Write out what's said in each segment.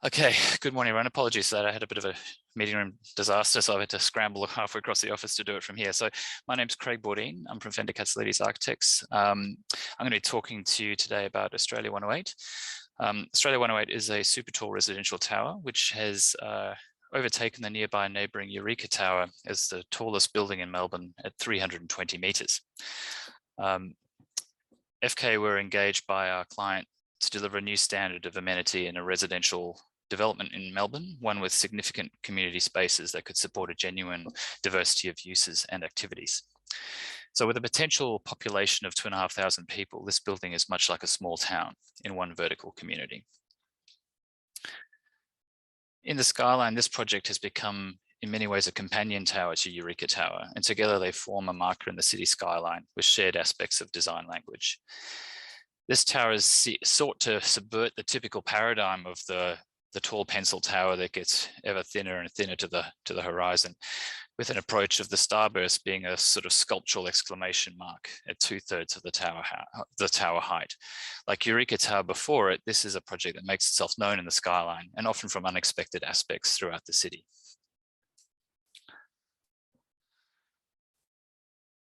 Okay, good morning, everyone. Apologies for that. I had a bit of a meeting room disaster, so I had to scramble halfway across the office to do it from here. So my name's Craig Bourdin. I'm from Fender Katsalidis Architects. I'm going to be talking to you today about Australia 108. Australia 108 is a super tall residential tower, which has overtaken the nearby neighbouring Eureka Tower as the tallest building in Melbourne at 320 metres. FK were engaged by our client to deliver a new standard of amenity in a residential development in Melbourne, one with significant community spaces that could support a genuine diversity of uses and activities. So with a potential population of 2,500 people, this building is much like a small town in one vertical community. In the skyline, this project has become in many ways a companion tower to Eureka Tower, and together they form a marker in the city skyline with shared aspects of design language. This tower is sought to subvert the typical paradigm of the tall pencil tower that gets ever thinner and thinner to the horizon, with an approach of the Starburst being a sort of sculptural exclamation mark at 2/3 of the tower height. Like Eureka Tower before it, this is a project that makes itself known in the skyline and often from unexpected aspects throughout the city.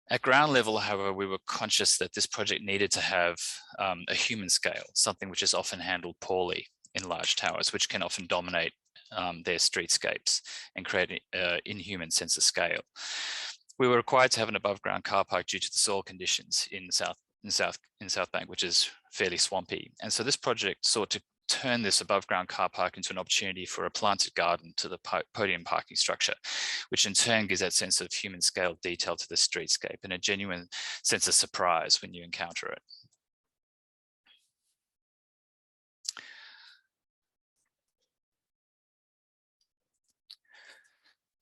At ground level, however, we were conscious that this project needed to have a human scale, something which is often handled poorly in large towers, which can often dominate their streetscapes and create an inhuman sense of scale. We were required to have an above ground car park due to the soil conditions in South Bank, which is fairly swampy. And so this project sought to turn this above ground car park into an opportunity for a planted garden to the podium parking structure, which in turn gives that sense of human scale detail to the streetscape and a genuine sense of surprise when you encounter it.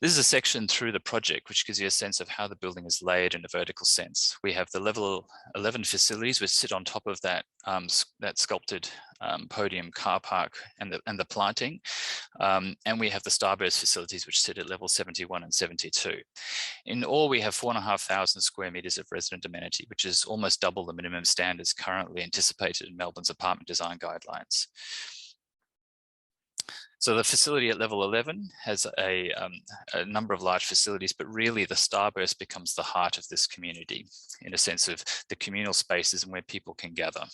This is a section through the project which gives you a sense of how the building is laid in a vertical sense. We have the level 11 facilities which sit on top of that sculpted podium car park and the planting, and we have the Starburst facilities which sit at level 71 and 72. In all, we have 4,500 square metres of resident amenity, which is almost double the minimum standards currently anticipated in Melbourne's apartment design guidelines. So the facility at level 11 has a number of large facilities, but really the Starburst becomes the heart of this community in a sense of the communal spaces and where people can gather.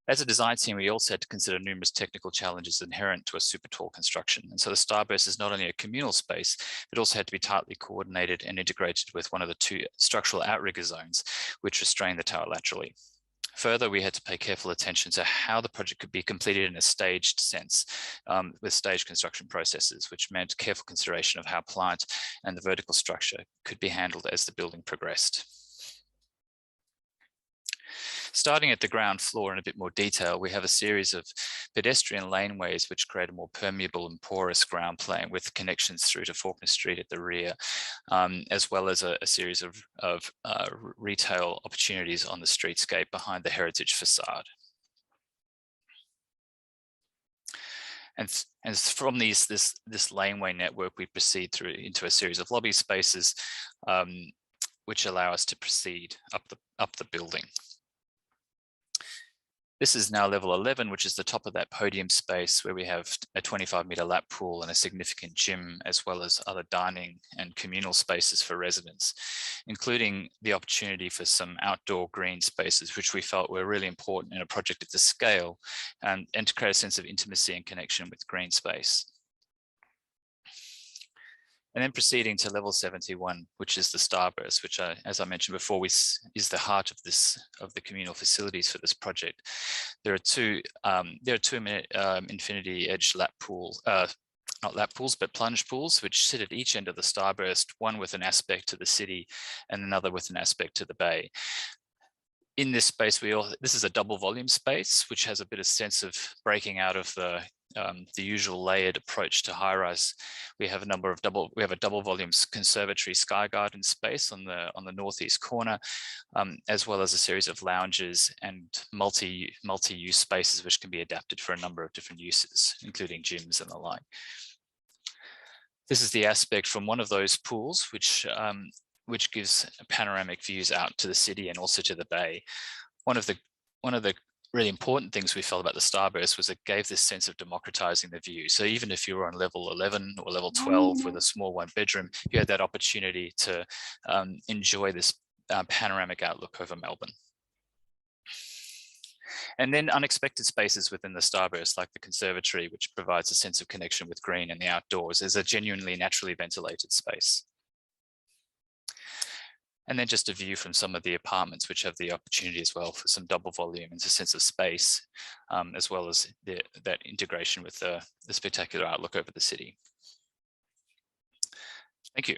As a design team, we also had to consider numerous technical challenges inherent to a super tall construction. And so the Starburst is not only a communal space, but also had to be tightly coordinated and integrated with one of the two structural outrigger zones, which restrain the tower laterally. Further, we had to pay careful attention to how the project could be completed in a staged sense with staged construction processes, which meant careful consideration of how plant and the vertical structure could be handled as the building progressed. Starting at the ground floor in a bit more detail, we have a series of pedestrian laneways which create a more permeable and porous ground plane with connections through to Faulkner Street at the rear, as well as a series of retail opportunities on the streetscape behind the heritage facade. And from this laneway network, we proceed through into a series of lobby spaces, which allow us to proceed up the building. This is now level 11, which is the top of that podium space where we have a 25-metre lap pool and a significant gym, as well as other dining and communal spaces for residents, including the opportunity for some outdoor green spaces, which we felt were really important in a project of this scale and to create a sense of intimacy and connection with green space. And then proceeding to level 71, which is the Starburst, which, as I mentioned before, is the heart of the communal facilities for this project. There are two infinity edge lap pools, not lap pools, but plunge pools, which sit at each end of the Starburst, one with an aspect to the city and another with an aspect to the bay. In this space, this is a double volume space, which has a bit of sense of breaking out of the usual layered approach to high rise. We have a double volume conservatory sky garden space on the northeast corner, as well as a series of lounges and multi-use spaces which can be adapted for a number of different uses, including gyms and the like. This is the aspect from one of those pools, which gives panoramic views out to the city and also to the bay. One of the really important things we felt about the Starburst was it gave this sense of democratizing the view. So even if you were on level 11 or level 12 with a small 1-bedroom, you had that opportunity to enjoy this panoramic outlook over Melbourne. And then unexpected spaces within the Starburst, like the conservatory, which provides a sense of connection with green and the outdoors, is a genuinely naturally ventilated space. And then just a view from some of the apartments, which have the opportunity as well for some double volume and a sense of space, as well as that integration with the spectacular outlook over the city. Thank you.